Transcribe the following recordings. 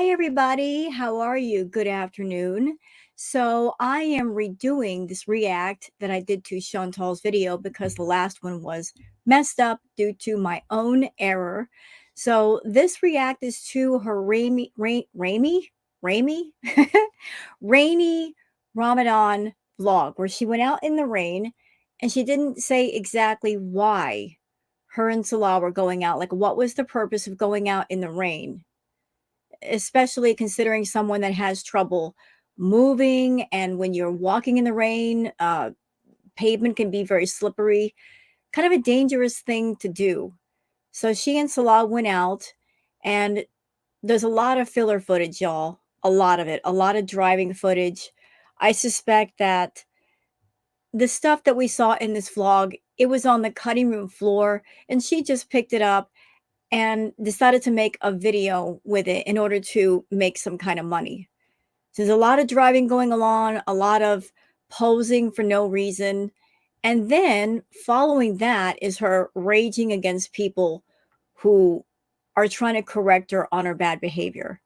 Hi, everybody. How are you? Good afternoon. So, I am redoing this react that I did to Chantal's video because the last one was messed up due to my own error. So, this react is to her rainy, rainy Ramadan vlog where she went out in the rain and she didn't say exactly why her and Salah were going out. Like, what was the purpose of going out in the rain? Especially considering someone that has trouble moving, and when you're walking in the rain, pavement can be very slippery, kind of a dangerous thing to do. So she and Salah went out, and there's a lot of filler footage, y'all. A lot of it, a lot of driving footage. I suspect that the stuff that we saw in this vlog, it was on the cutting room floor, and she just picked it up and decided to make a video with it in order to make some kind of money. So there's a lot of driving going on, a lot of posing for no reason. And then following that is her raging against people who are trying to correct her on her bad behavior.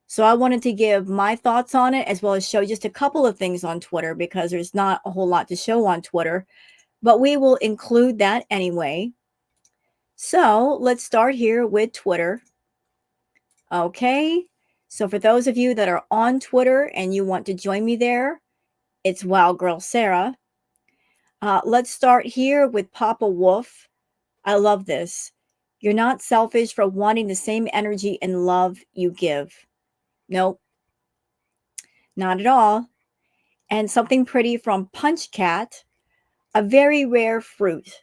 So I wanted to give my thoughts on it as well as show just a couple of things on Twitter because there's not a whole lot to show on Twitter, but we will include that anyway. So let's start here with Twitter. Okay. So for those of you that are on Twitter and you want to join me there, it's Wild Girl Sarah. Let's start here with Papa Wolf. I love this. You're not selfish for wanting the same energy and love you give. Nope, not at all. And something pretty from Punch Cat, a very rare fruit.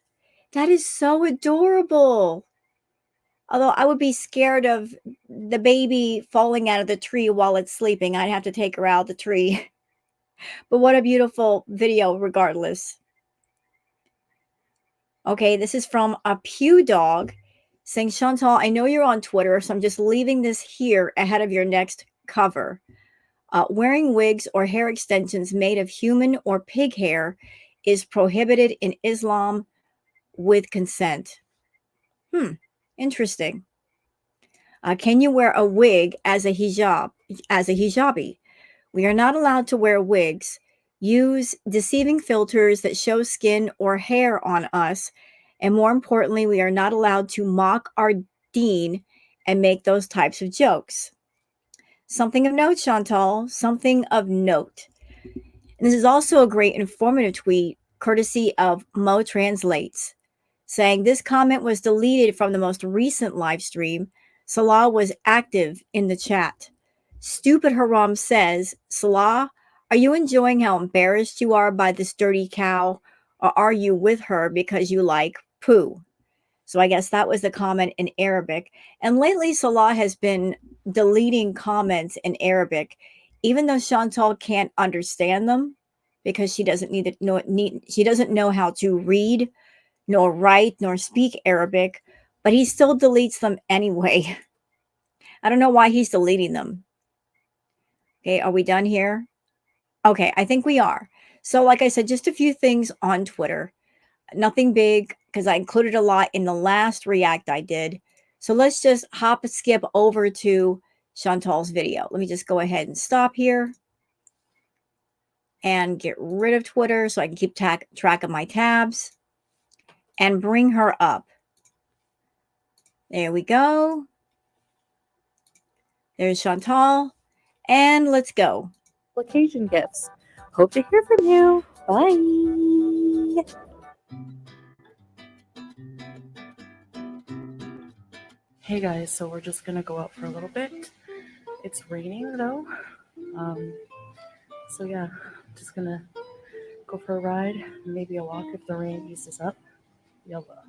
That is so adorable. Although I would be scared of the baby falling out of the tree while it's sleeping. I'd have to take her out of the tree. But what a beautiful video regardless. Okay, this is from a Pew Dog saying, Chantal, I know you're on Twitter, so I'm just leaving this here ahead of your next cover. Wearing wigs or hair extensions made of human or pig hair is prohibited in Islam with consent. Interesting. Can you wear a wig as a hijab, as a hijabi? We are not allowed to wear wigs, use deceiving filters that show skin or hair on us, and more importantly, we are not allowed to mock our deen and make those types of jokes. Something of note, Chantal, something of note. And this is also a great informative tweet, courtesy of Mo Translates, saying this comment was deleted from the most recent live stream. Salah was active in the chat. Stupid Haram says, Salah, are you enjoying how embarrassed you are by this dirty cow, or are you with her because you like poo? So I guess that was the comment in Arabic. And lately, Salah has been deleting comments in Arabic, even though Chantal can't understand them because she doesn't she doesn't know how to read, nor write, nor speak Arabic, but he still deletes them anyway. I don't know why he's deleting them. Okay, are we done here? Okay, I think we are. So, like I said, just a few things on Twitter. Nothing big because I included a lot in the last react I did. So let's just skip over to Chantal's video. Let me just go ahead and stop here and get rid of Twitter so I can keep track of my tabs and bring her up. There we go. There's Chantal. And let's go. Occasion gifts. Hope to hear from you. Bye. Hey guys, so we're just gonna go out for a little bit. It's raining though. So yeah, just gonna go for a ride, maybe a walk if the rain eases up. Yalla.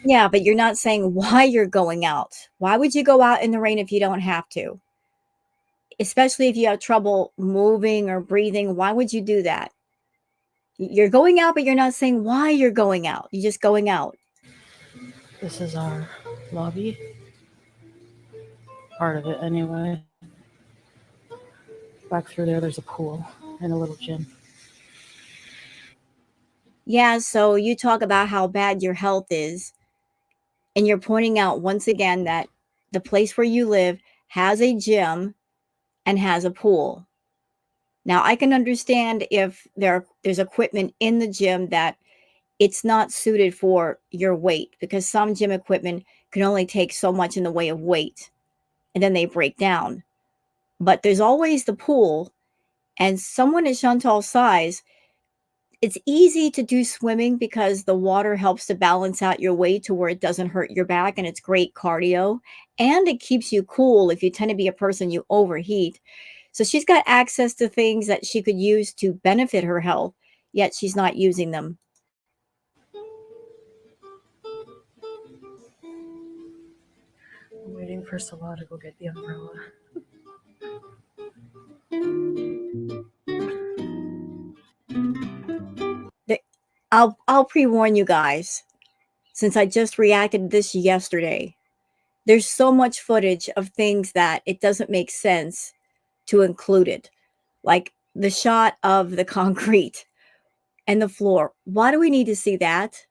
Yeah, but you're not saying why you're going out. Why would you go out in the rain if you don't have to? Especially if you have trouble moving or breathing, why would you do that? You're going out, but you're not saying why you're going out. You're just going out. This is our lobby. Part of it anyway. Back through there's a pool and a little gym. Yeah, so you talk about how bad your health is, and you're pointing out once again that the place where you live has a gym and has a pool. Now, I can understand if there's equipment in the gym that it's not suited for your weight, because some gym equipment can only take so much in the way of weight and then they break down. But there's always the pool, and someone at Chantal's size, it's easy to do swimming because the water helps to balance out your weight to where it doesn't hurt your back, and it's great cardio, and it keeps you cool if you tend to be a person you overheat. So she's got access to things that she could use to benefit her health, yet she's not using them. I'm waiting for Salah to go get the umbrella. I'll pre-warn you guys, since I just reacted to this yesterday. There's so much footage of things that it doesn't make sense to include it. Like the shot of the concrete and the floor. Why do we need to see that?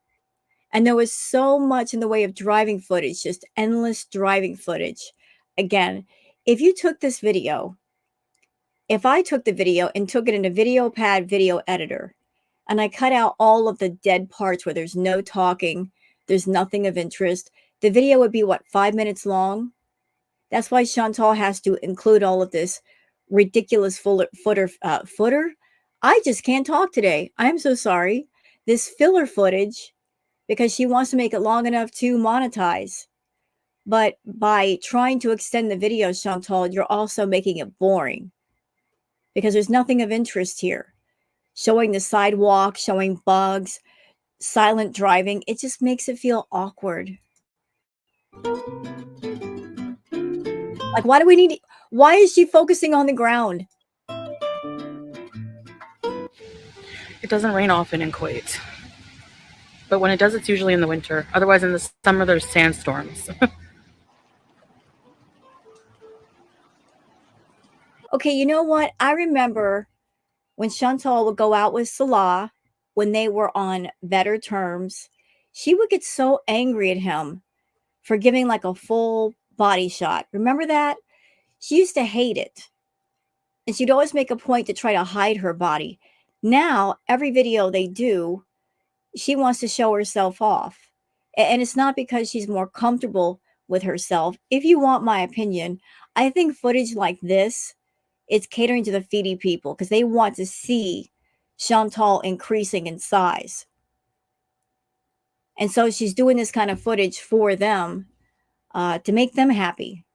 And there was so much in the way of driving footage, just endless driving footage. Again, if you took this video, if I took the video and took it in a video pad video editor, and I cut out all of the dead parts where there's no talking, there's nothing of interest, the video would be what, 5 minutes long? That's why Chantal has to include all of this ridiculous footer. I just can't talk today. I'm so sorry. This filler footage, because she wants to make it long enough to monetize. But by trying to extend the video, Chantal, you're also making it boring because there's nothing of interest here. Showing the sidewalk, showing bugs, silent driving, it just makes it feel awkward. Like, why is she focusing on the ground? It doesn't rain often in Kuwait. But when it does, it's usually in the winter. Otherwise, in the summer, there's sandstorms. Okay, you know what? I remember when Chantal would go out with Salah, when they were on better terms, she would get so angry at him for giving like a full body shot. Remember that? She used to hate it. And she'd always make a point to try to hide her body. Now, every video they do, she wants to show herself off. And it's not because she's more comfortable with herself. If you want my opinion, I think footage like this, it's catering to the feedy people because they want to see Chantal increasing in size. And so she's doing this kind of footage for them to make them happy.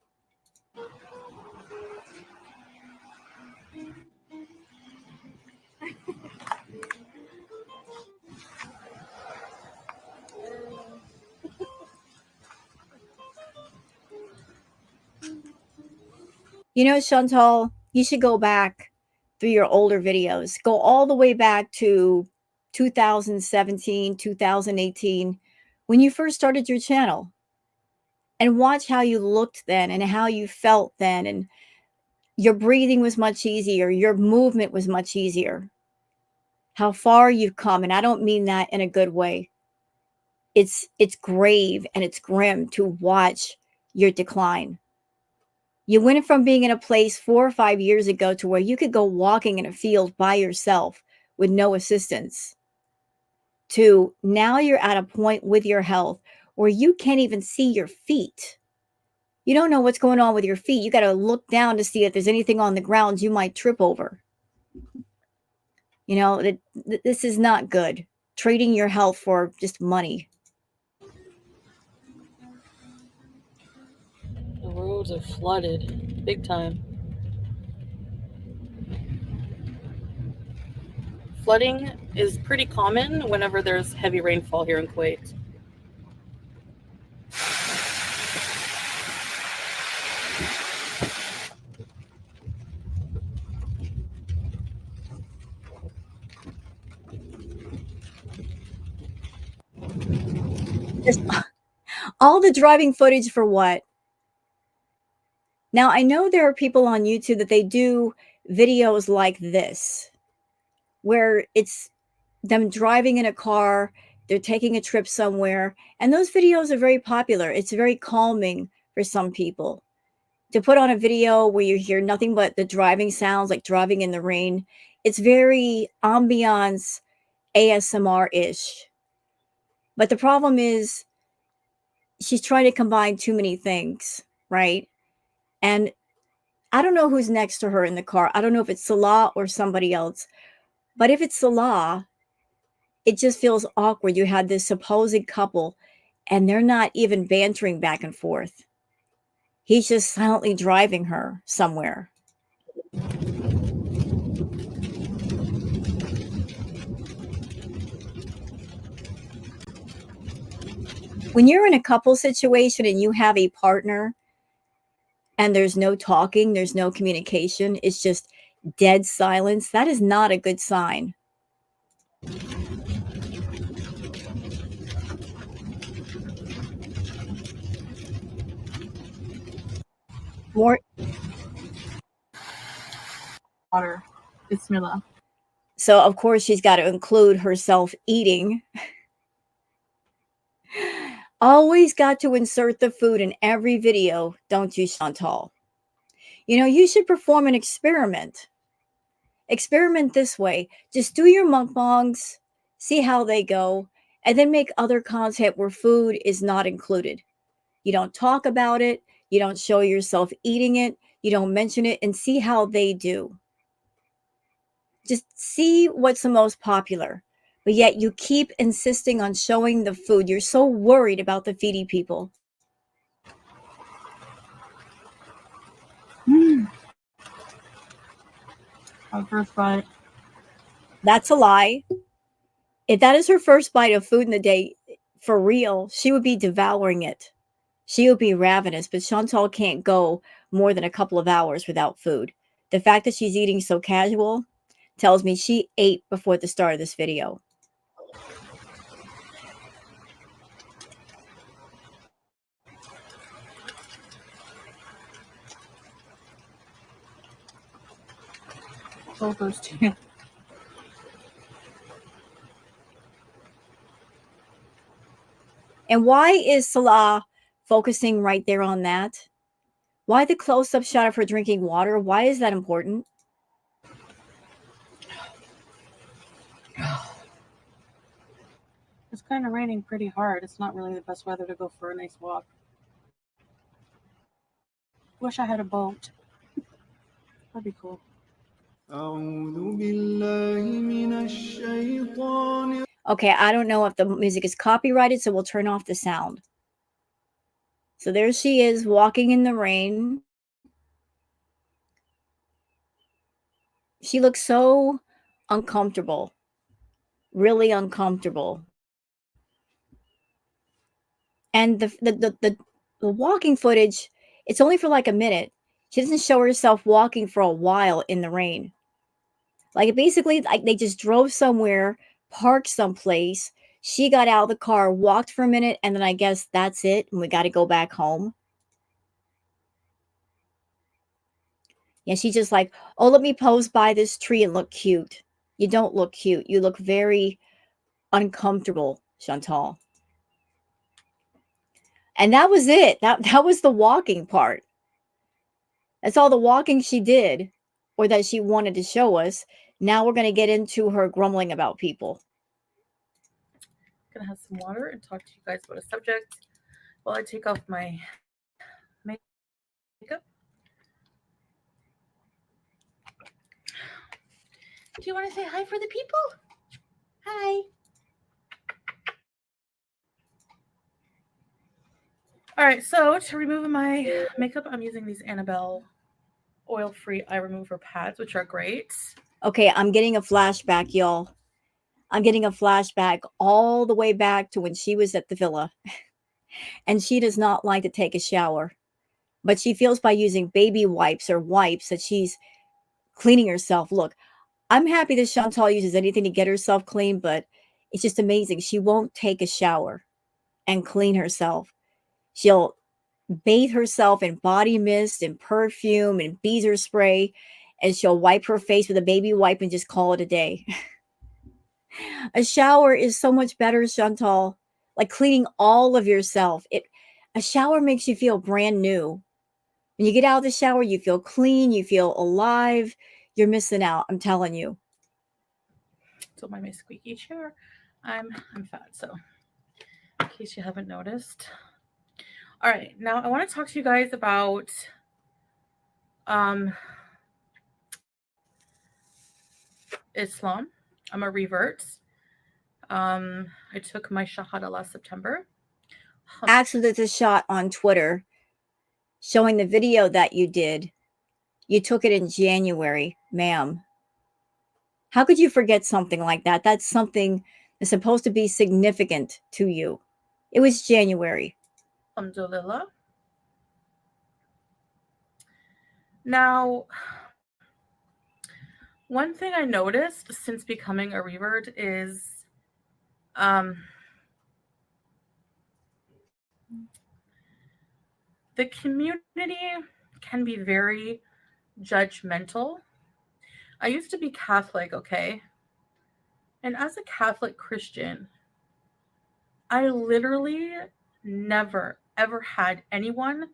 You know, Chantal, you should go back through your older videos. Go all the way back to 2017, 2018, when you first started your channel, and watch how you looked then and how you felt then. And your breathing was much easier. Your movement was much easier. How far you've come. And I don't mean that in a good way. It's grave and it's grim to watch your decline. You went from being in a place 4 or 5 years ago to where you could go walking in a field by yourself with no assistance, to now you're at a point with your health where you can't even see your feet. You don't know what's going on with your feet. You got to look down to see if there's anything on the ground you might trip over. You know, this is not good. Trading your health for just money. The roads are flooded. Big time. Flooding is pretty common whenever there's heavy rainfall here in Kuwait. Just all the driving footage for what? Now, I know there are people on YouTube that they do videos like this, where it's them driving in a car, they're taking a trip somewhere, and those videos are very popular. It's very calming for some people. to put on a video where you hear nothing but the driving sounds, like driving in the rain. It's very ambiance ASMR-ish. But the problem is she's trying to combine too many things, right? And I don't know who's next to her in the car. I don't know if it's Salah or somebody else. But if it's Salah, it just feels awkward. You had this supposed couple and they're not even bantering back and forth. He's just silently driving her somewhere. When you're in a couple situation and you have a partner and there's no talking, there's no communication, it's just dead silence, that is not a good sign. More Water. Bismillah. so of course she's got to include herself eating. Always got to insert the food in every video, don't you, Chantal? You know, you should perform an experiment. Experiment this way. Just do your mukbangs, see how they go, and then make other content where food is not included. You don't talk about it, you don't show yourself eating it, you don't mention it, and see how they do. Just see what's the most popular. But yet you keep insisting on showing the food. You're so worried about the feedy people. Our first bite. That's a lie. If that is her first bite of food in the day, for real, she would be devouring it. She would be ravenous, but Chantal can't go more than a couple of hours without food. The fact that she's eating so casual tells me she ate before the start of this video. So thirsty. And why is Salah focusing right there on that? Why the close-up shot of her drinking water? Why is that important? It's kind of raining pretty hard. It's not really the best weather to go for a nice walk. Wish I had a boat. That'd be cool. Okay, I don't know if the music is copyrighted, so we'll turn off the sound. So there she is walking in the rain. She looks so uncomfortable, really uncomfortable. And the walking footage, it's only for like a minute. She doesn't show herself walking for a while in the rain. Like basically, like they just drove somewhere, parked someplace. She got out of the car, walked for a minute, and then I guess that's it. And we got to go back home. Yeah, she's just like, oh, let me pose by this tree and look cute. You don't look cute. You look very uncomfortable, Chantal. And that was it. That was the walking part. That's all the walking she did, or that she wanted to show us. Now we're going to get into her grumbling about people. Gonna have some water and talk to you guys about a subject while I take off my makeup. Do you want to say hi for the people? Hi. All right, so to remove my makeup, I'm using these Annabelle oil-free eye remover pads, which are great. Okay, I'm getting a flashback, y'all. I'm getting a flashback all the way back to when she was at the villa. And she does not like to take a shower. But she feels by using baby wipes or wipes that she's cleaning herself. Look, I'm happy that Chantal uses anything to get herself clean, but it's just amazing. She won't take a shower and clean herself. She'll bathe herself in body mist and perfume and beezer spray, and she'll wipe her face with a baby wipe and just call it a day. A shower is so much better, Chantal. Like cleaning all of yourself. A shower makes you feel brand new. When you get out of the shower, you feel clean, you feel alive. You're missing out, I'm telling you. Don't mind my squeaky chair. I'm fat, so in case you haven't noticed. All right, now I want to talk to you guys about um, Islam. I'm a revert. I took my shahada last September. Actually, there's a shot on Twitter showing the video that you did. You took it in January, ma'am. How could you forget something like that? That's something that's supposed to be significant to you. It was January. Alhamdulillah. Now, one thing I noticed since becoming a revert is um, the community can be very judgmental. I used to be Catholic, okay? And as a Catholic Christian, I literally never, ever had anyone,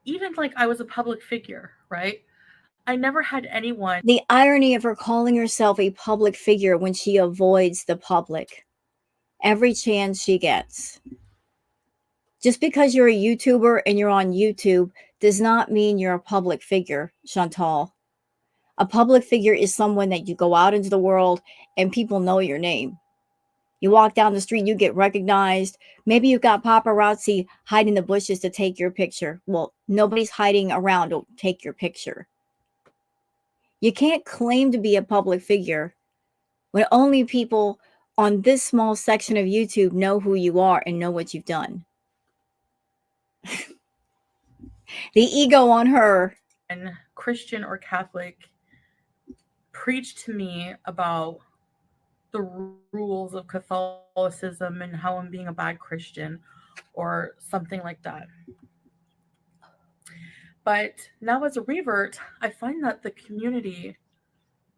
even like I was a public figure, right? I never had anyone. The irony of her calling herself a public figure when she avoids the public every chance she gets. Just because you're a YouTuber and you're on YouTube does not mean you're a public figure, Chantal. A public figure is someone that you go out into the world and people know your name. You walk down the street, you get recognized. Maybe you've got paparazzi hiding in the bushes to take your picture. Well, nobody's hiding around to take your picture. You can't claim to be a public figure when only people on this small section of YouTube know who you are and know what you've done. The ego on her. And Christian or Catholic preach to me about the rules of Catholicism and how I'm being a bad Christian or something like that. But now, as a revert, I find that the community,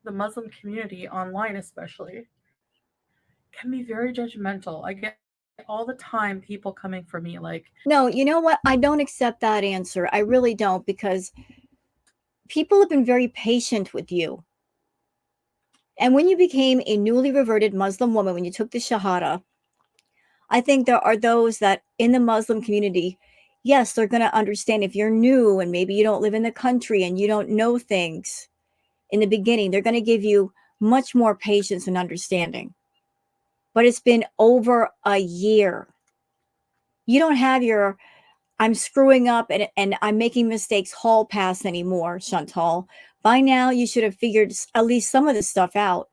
the Muslim community online especially, can be very judgmental. I get all the time people coming for me like, No, you know what? I don't accept that answer. I really don't, because people have been very patient with you. And when you became a newly reverted Muslim woman, when you took the Shahada, I think there are those that in the Muslim community, yes, they're going to understand if you're new and maybe you don't live in the country and you don't know things in the beginning, they're going to give you much more patience and understanding. But it's been over a year. You don't have your I'm screwing up and I'm making mistakes hall pass anymore, Chantal. By now, you should have figured at least some of this stuff out.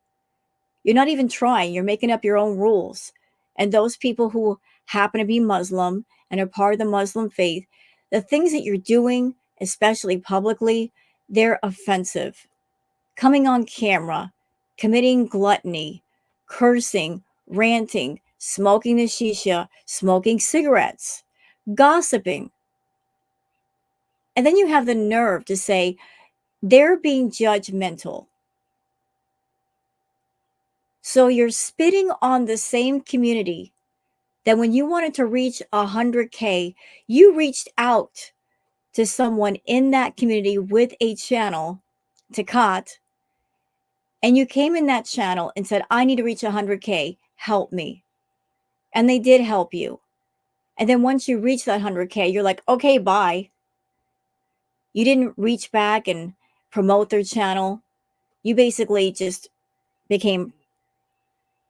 You're not even trying. You're making up your own rules. And those people who happen to be Muslim and are part of the Muslim faith, the things that you're doing, especially publicly, they're offensive. Coming on camera, committing gluttony, cursing, ranting, smoking the shisha, smoking cigarettes, gossiping. And then you have the nerve to say they're being judgmental. So you're spitting on the same community that when you wanted to reach 100K, you reached out to someone in that community with a channel, Takat, and you came in that channel and said, I need to reach 100K, help me. And they did help you. And then once you reach that 100K, you're like, okay, bye. You didn't reach back and promote their channel. You basically just became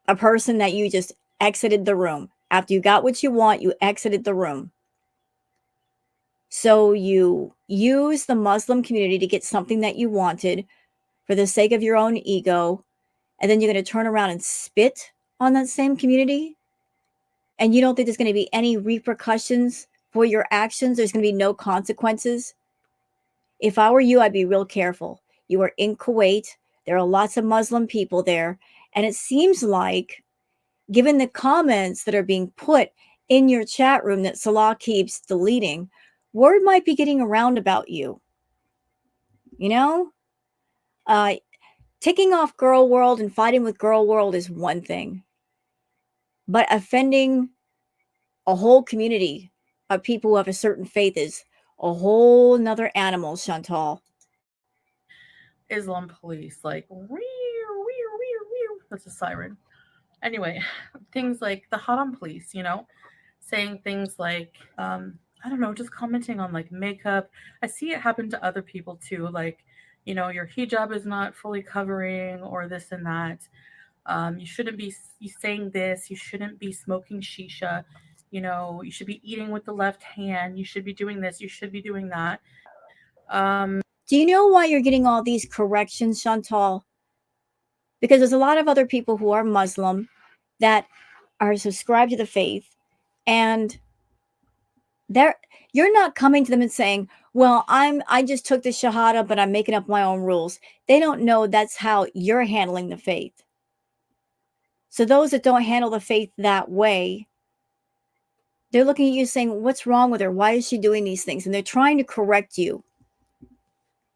a person that you just exited the room. After you got what you want, you exited the room. So you use the Muslim community to get something that you wanted for the sake of your own ego. And then you're going to turn around and spit on that same community. And you don't think there's going to be any repercussions for your actions. There's going to be no consequences. If I were you, I'd be real careful. You are in Kuwait. There are lots of Muslim people there. And it seems like, given the comments that are being put in your chat room that Salah keeps deleting, word might be getting around about you. You know, ticking off Girl World and fighting with Girl World is one thing, but offending a whole community of people who have a certain faith is a whole nother animal, Chantal. Islam police, like, wee, wee, wee, wee. That's a siren. Anyway, things like the haram police, saying things like, I don't know, just commenting on like makeup. I see it happen to other people too, like, your hijab is not fully covering or this and that. You shouldn't be saying this. You shouldn't be smoking shisha. You should be eating with the left hand. You should be doing this. You should be doing that. Do you know why you're getting all these corrections, Chantal? Because there's a lot of other people who are Muslim that are subscribed to the faith, and they're you're not coming to them and saying, well, I just took the shahada, but I'm making up my own rules. They don't know that's how you're handling the faith. So those that don't handle the faith that way, they're looking at you saying, what's wrong with her? Why is she doing these things? And they're trying to correct you,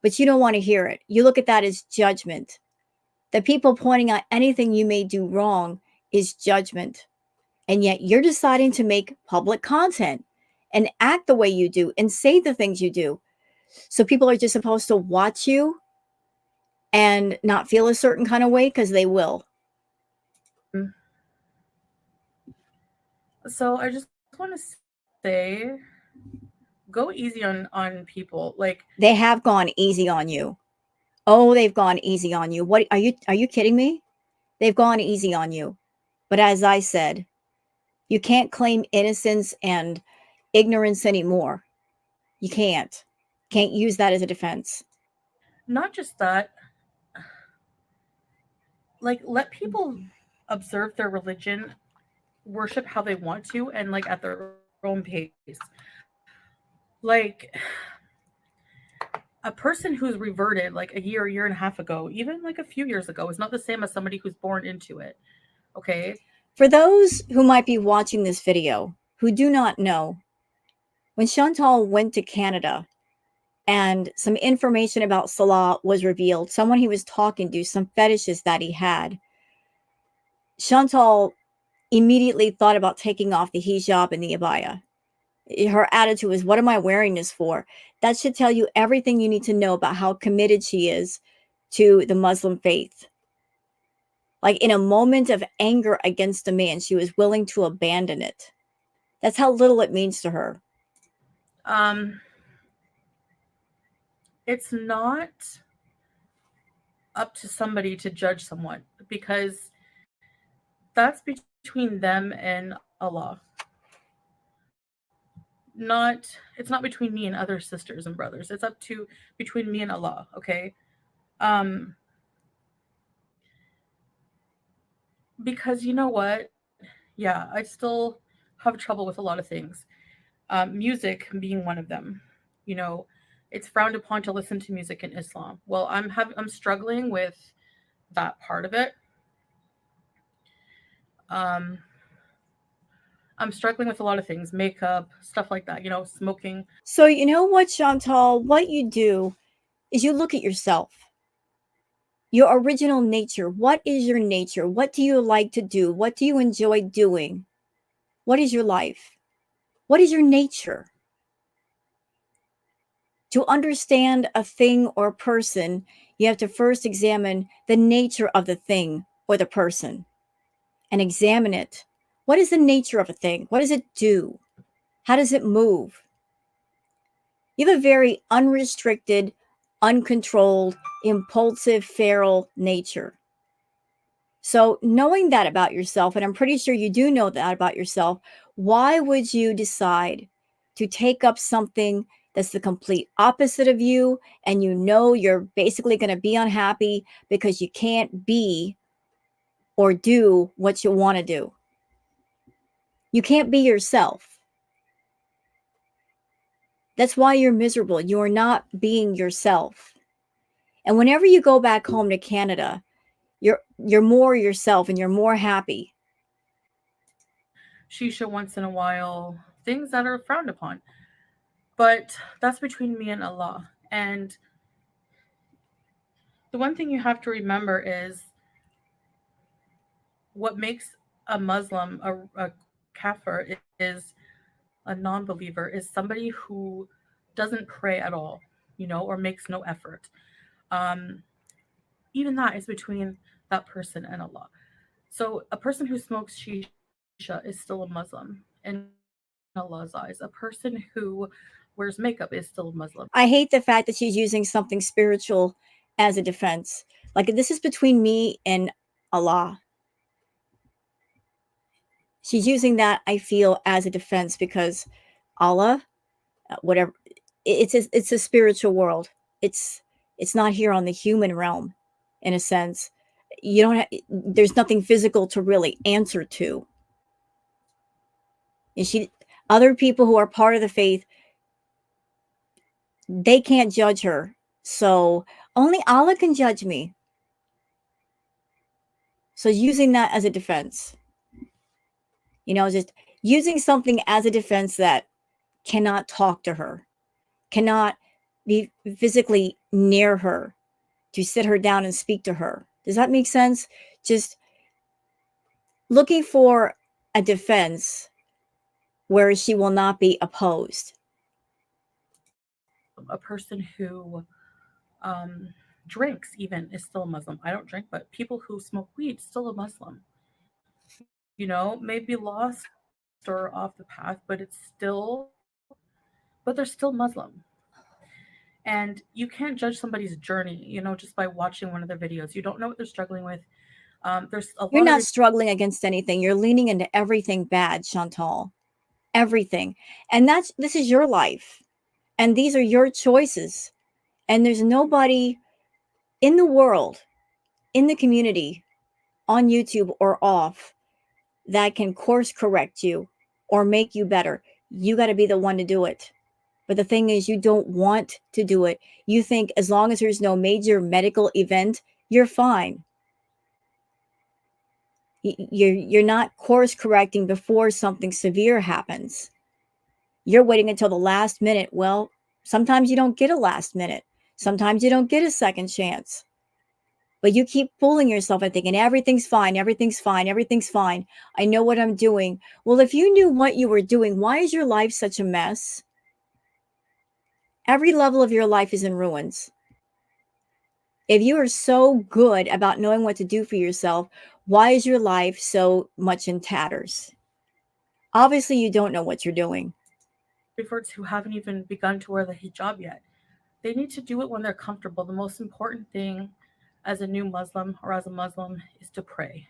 but you don't want to hear it. You look at that as judgment. The people pointing out anything you may do wrong is judgment. And yet you're deciding to make public content and act the way you do and say the things you do. So people are just supposed to watch you and not feel a certain kind of way, because they will. So I just want to say, go easy on people. Like, They have gone easy on you. Oh, they've gone easy on you. What are you kidding me? They've gone easy on you. But as I said, you can't claim innocence and ignorance anymore. You can't. Can't use that as a defense. not just that, like, let people observe their religion, worship how they want to, and like at their own pace. Like, a person who's reverted like a year and a half ago, even like a few years ago, is not the same as somebody who's born into it. Okay. For those who might be watching this video who do not know, when Chantal went to Canada and some information about Salah was revealed, someone he was talking to, some fetishes that he had, Chantal immediately thought about taking off the hijab and the abaya. Her attitude was, what am I wearing this for? That should tell you everything you need to know about how committed she is to the Muslim faith. Like, in a moment of anger against a man, she was willing to abandon it. That's how little it means to her. Um, it's not up to somebody to judge someone, because that's between them and Allah. Not It's not between me and other sisters and brothers. It's up to between me and Allah, okay? Um because you know what? Yeah, I still have trouble with a lot of things. Music being one of them. You know, it's frowned upon to listen to music in Islam. Well, I'm struggling with that part of it. Um, I'm struggling with a lot of things, makeup, stuff like that. Smoking. So, you know what, Chantal? What you do is you look at yourself, your original nature. What is your nature? What do you like to do? What do you enjoy doing? What is your life? What is your nature? To understand a thing or person, you have to first examine the nature of the thing or the person and examine it. What is the nature of a thing? What does it do? How does it move? You have a very unrestricted, uncontrolled, impulsive, feral nature. So, knowing that about yourself, and I'm pretty sure you do know that about yourself, why would you decide to take up something that's the complete opposite of you, and you know you're basically going to be unhappy because you can't be or do what you want to do? You can't be yourself. That's why you're miserable. You're not being yourself. And whenever you go back home to Canada, you're more yourself and you're more happy. Shisha once in a while, things that are frowned upon. But that's between me and Allah. And the one thing you have to remember is what makes a Muslim a kafir is a non believer, is somebody who doesn't pray at all, or makes no effort. Um, Even that is between that person and Allah. So a person who smokes shisha is still a Muslim in Allah's eyes. A person who wears makeup is still a Muslim. I hate the fact that she's using something spiritual as a defense. Like, this is between me and Allah. She's using that, I feel, as a defense because Allah, whatever, it's a spiritual world. It's it's not here on the human realm, in a sense. You don't. There's nothing physical to really answer to. And other people who are part of the faith, they can't judge her. So only Allah can judge me. So using that as a defense, just using something as a defense that cannot talk to her, cannot be physically near her to sit her down and speak to her. Does that make sense? Just looking for a defense where she will not be opposed. A person who drinks even is still a Muslim. I don't drink, but people who smoke weed still a Muslim. Maybe lost or off the path, but they're still Muslim. And you can't judge somebody's journey, just by watching one of their videos. You don't know what they're struggling with. There's a lot of You're not struggling against anything. You're leaning into everything bad, Chantal. Everything. And this is your life. And these are your choices. And there's nobody in the world, in the community, on YouTube or off, that can course correct you or make you better. You got to be the one to do it. But the thing is, you don't want to do it. You think as long as there's no major medical event, you're fine. You're not course correcting before something severe happens. You're waiting until the last minute. Well, sometimes you don't get a last minute. Sometimes you don't get a second chance. But you keep fooling yourself and thinking everything's fine, everything's fine, everything's fine. I know what I'm doing. Well, if you knew what you were doing, why is your life such a mess? Every level of your life is in ruins. If you are so good about knowing what to do for yourself, why is your life so much in tatters? Obviously, you don't know what you're doing. reverts who haven't even begun to wear the hijab yet. They need to do it when they're comfortable. The most important thing as a new Muslim or as a Muslim is to pray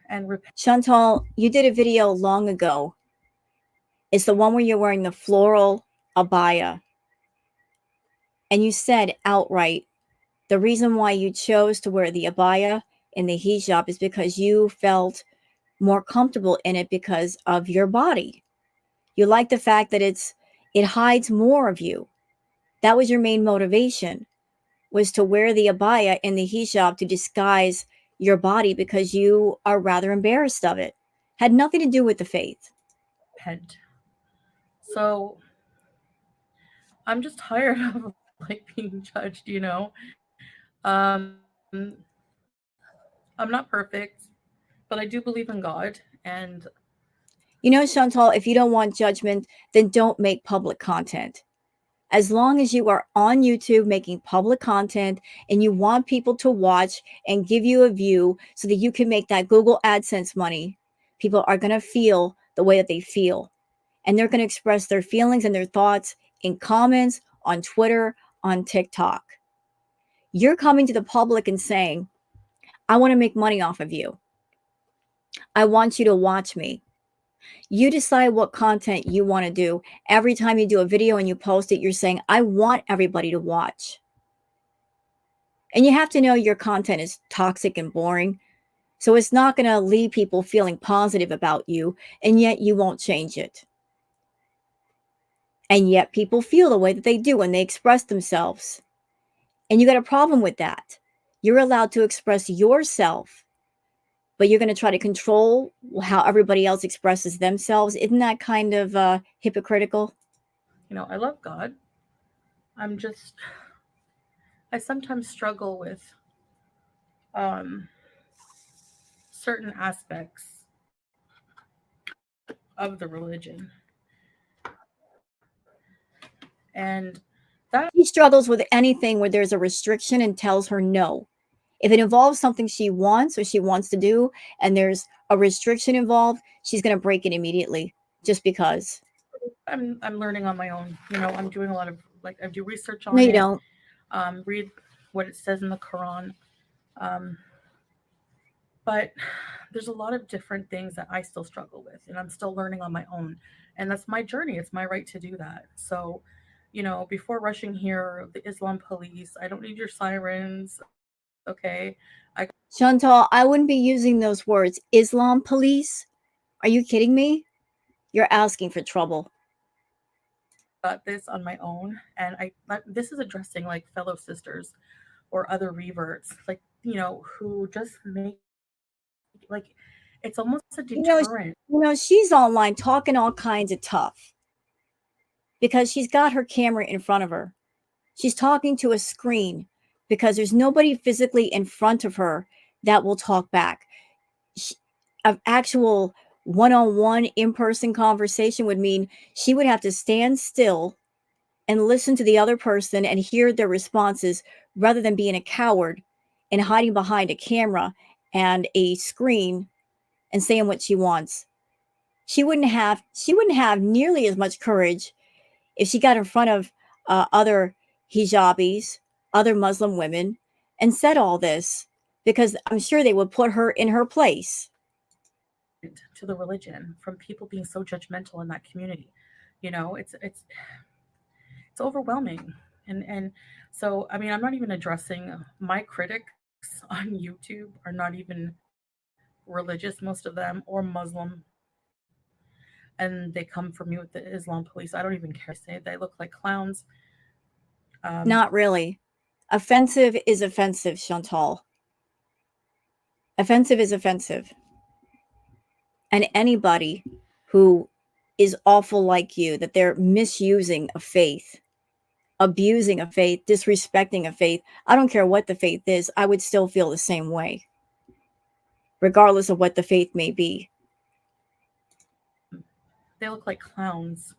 and repent. Chantal, you did a video long ago. It's the one where you're wearing the floral abaya. And you said outright the reason why you chose to wear the abaya and the hijab is because you felt more comfortable in it because of your body. You like the fact that it hides more of you. That was your main motivation, was to wear the abaya and the hijab to disguise your body because you are rather embarrassed of it. Had nothing to do with the faith. So I'm just tired of being judged. Um, I'm not perfect, but I do believe in God, and Chantal, if you don't want judgment, then don't make public content. As long as you are on YouTube making public content and you want people to watch and give you a view so that you can make that Google AdSense money, people are going to feel the way that they feel. And they're going to express their feelings and their thoughts in comments, on Twitter, on TikTok. You're coming to the public and saying, I want to make money off of you. I want you to watch me. You decide what content you want to do. Every time you do a video and you post it, you're saying, I want everybody to watch. And you have to know your content is toxic and boring. So it's not going to leave people feeling positive about you, and yet you won't change it. And yet people feel the way that they do when they express themselves. And you got a problem with that. You're allowed to express yourself, but you're going to try to control how everybody else expresses themselves. Isn't that kind of hypocritical? I love God. I'm just, I sometimes struggle with um, certain aspects of the religion. And that She struggles with anything where there's a restriction and tells her no. If it involves something she wants or she wants to do and there's a restriction involved, she's going to break it immediately just because. I'm learning on my own. I'm doing a lot of, like, I do research No, on you it, don't. read what it says in the Quran. Um, but there's a lot of different things that I still struggle with, and I'm still learning on my own. And that's my journey. It's my right to do that. So, before rushing here, the Islam police, I don't need your sirens, okay? I Chantal, I wouldn't be using those words. Islam police? Are you kidding me? You're asking for trouble. got this on my own, and this is addressing like fellow sisters or other reverts, like, who just make, like, it's almost a You know, deterrent. she's online talking all kinds of tough because she's got her camera in front of her. She's talking to a screen because there's nobody physically in front of her that will talk back. She, an actual one-on-one in-person conversation would mean she would have to stand still and listen to the other person and hear their responses rather than being a coward and hiding behind a camera and a screen and saying what she wants. She wouldn't have nearly as much courage if she got in front of other hijabis, other Muslim women, and said all this, because I'm sure they would put her in her place. To the religion from people being so judgmental in that community. It's overwhelming. And so, I mean, I'm not even addressing my critics on YouTube are not even religious, most of them, or Muslim, and they come for me with the Islam police. I don't even care what they say. They look like clowns. um, Not really. Offensive is offensive, Chantal. Offensive is offensive. And anybody who is awful like you, that they're misusing a faith, abusing a faith, disrespecting a faith, I don't care what the faith is, I would still feel the same way, regardless of what the faith may be. they look like clowns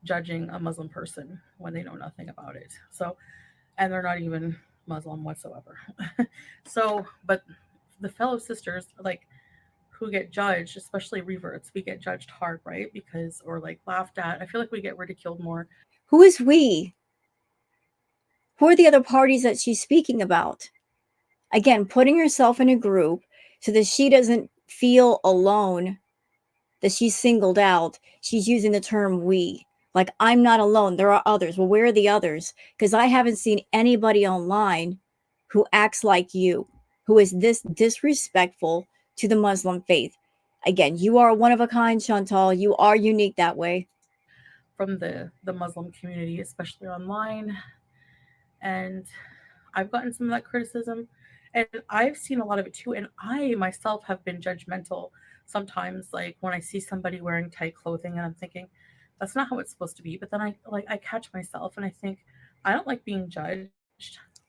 judging a Muslim person when they know nothing about it. So, and they're not even Muslim whatsoever. So, but the fellow sisters, like, who get judged, especially reverts, we get judged hard, right? Because, or like laughed at. I feel like we get ridiculed more. Who is we? Who are the other parties that she's speaking about? Again, putting herself in a group so that she doesn't feel alone, that she's singled out. She's using the term we. Like, I'm not alone. There are others. Well, where are the others? Because I haven't seen anybody online who acts like you, who is this disrespectful to the Muslim faith. Again, you are one of a kind, Chantal. You are unique that way. From the Muslim community, especially online. And I've gotten some of that criticism, and I've seen a lot of it too. And I myself have been judgmental sometimes, like when I see somebody wearing tight clothing, and I'm thinking, that's not how it's supposed to be. But then I catch myself and I think, I don't like being judged.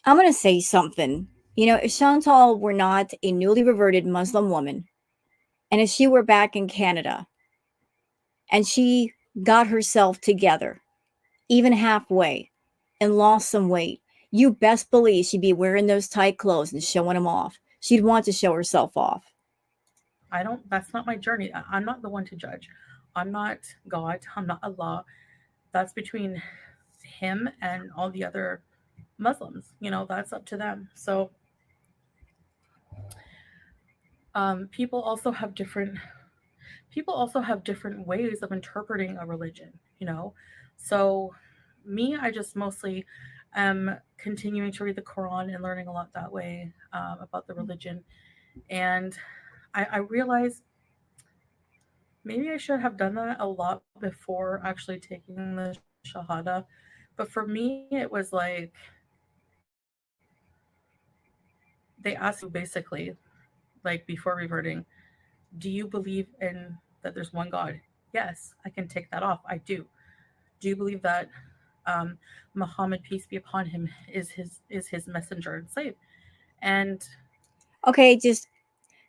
I'm going to say something. If Chantal were not a newly reverted Muslim woman, and if she were back in Canada and she got herself together, even halfway, and lost some weight, you best believe she'd be wearing those tight clothes and showing them off. She'd want to show herself off. I don't. That's not my journey. I'm not the one to judge. I'm not God. I'm not Allah. That's between him and all the other Muslims. That's up to them. So, people also have ways of interpreting a religion. you know so me, I just mostly am continuing to read the Quran and learning a lot that way, about the religion. And I realize maybe I should have done that a lot before actually taking the Shahada. But for me, it was like they ask you basically, like, before reverting, do you believe in that there's one God? Yes, I can take that off. I do. Do you believe that, um, Muhammad, peace be upon him, is his messenger and slave? And Okay, just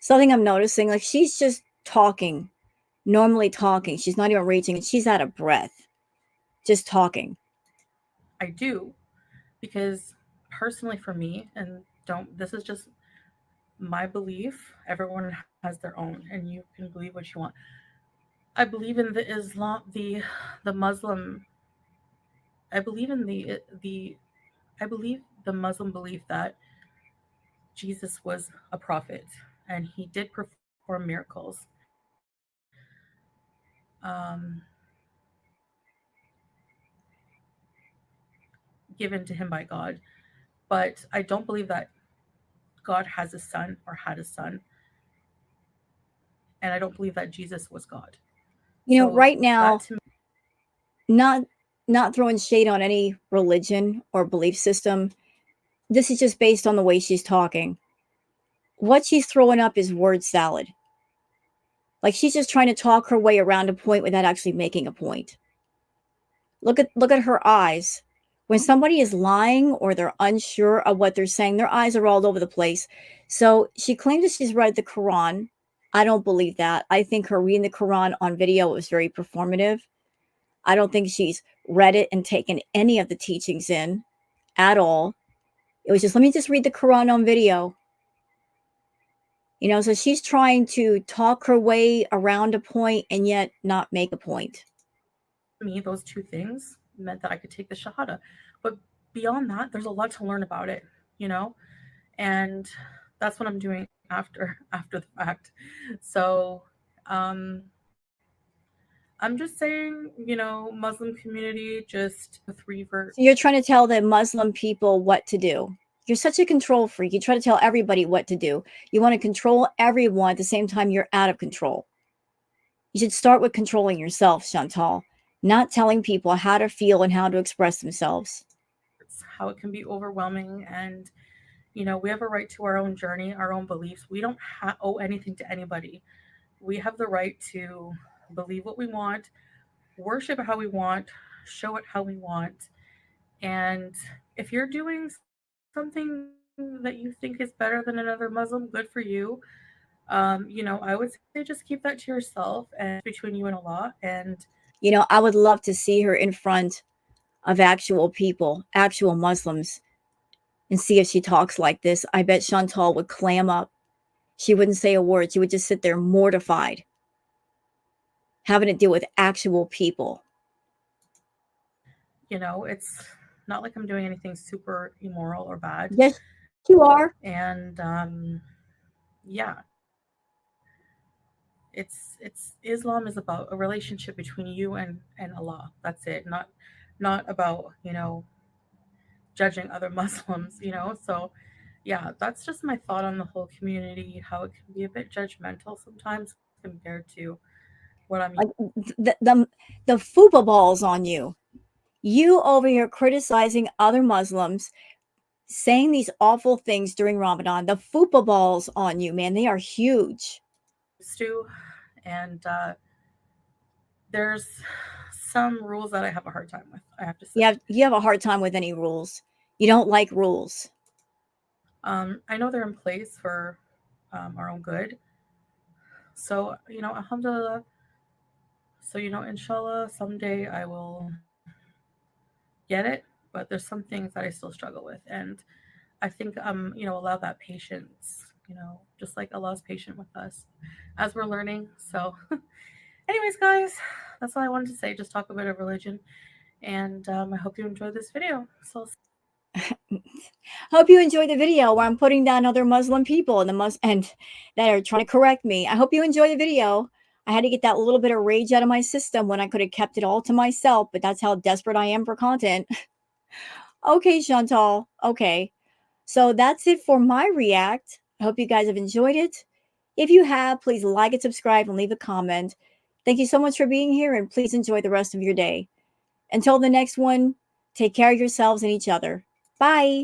something I'm noticing. Like, she's just talking, normally talking. She's not even reaching, and she's out of breath, just talking. I do, because personally for me, and don't, this is just my belief. Everyone has their own, and you can believe what you want. I believe in the Islam, the Muslim. I believe in the I believe the Muslim belief that Jesus was a prophet and he did perform miracles, um, given to him by God. But I don't believe that God has a son or had a son, and I don't believe that Jesus was God. So Right that now, to me, not not throwing shade on any religion or belief system. This is just based on the way she's talking. What she's throwing up is word salad. Like she's just trying to talk her way around a point without actually making a point. Look at her eyes. When somebody is lying or they're unsure of what they're saying, their eyes are all over the place. So she claims that she's read the Quran. I don't believe that. I think her reading the Quran on video was very performative. I don't think she's read it and taken any of the teachings in at all. It was just, let me just read the Quran on video. So she's trying to talk her way around a point and yet not make a point. to me, those two things meant that I could take the Shahada. But beyond that, there's a lot to learn about it, you know? And that's what I'm doing after the fact. So um I'm just saying, Muslim community, just three ver So you're trying to tell the Muslim people what to do. You're such a control freak. You try to tell everybody what to do. You want to control everyone at the same time you're out of control. You should start with controlling yourself, Chantal, not telling people how to feel and how to express themselves. how it can be overwhelming. And we have a right to our own journey, our own beliefs. We don't owe anything to anybody. We have the right to believe what we want, worship it how we want, show it how we want. And if you're doing something that you think is better than another Muslim, good for you. I would say just keep that to yourself and between you and Allah. And I would love to see her in front of actual people, actual Muslims, and see if she talks like this. I bet Chantal would clam up. She wouldn't say a word. She would just sit there mortified, having to deal with actual people. it's not like I'm doing anything super immoral or bad. Yes, you are. And yeah, Islam is about a relationship between you and Allah. That's it. Not about judging other Muslims. So yeah, that's just my thought on the whole community, how it can be a bit judgmental sometimes compared to what I'm used. Like the fupa balls on you. You over here criticizing other Muslims, saying these awful things during Ramadan. The fupa balls on you, man, they are huge. To. And there's some rules that I have a hard time with, I have to say. You have a hard time with any rules. You don't like rules. I know they're in place for our own good. So, alhamdulillah. So, inshallah, someday I will get it. But there's some things that I still struggle with. And I think, allow that patience, just like Allah's patient with us as we're learning. So, anyways, guys, that's all I wanted to say. Just talk a bit of religion. And I hope you enjoyed this video. So, Hope you enjoy the video where I'm putting down other Muslim people and that are trying to correct me. I hope you enjoy the video. I had to get that little bit of rage out of my system when I could have kept it all to myself, but that's how desperate I am for content. Okay, Chantal. Okay. So that's it for my react. I hope you guys have enjoyed it. If you have, please like and subscribe and leave a comment. Thank you so much for being here, and please enjoy the rest of your day. Until the next one, take care of yourselves and each other. Bye.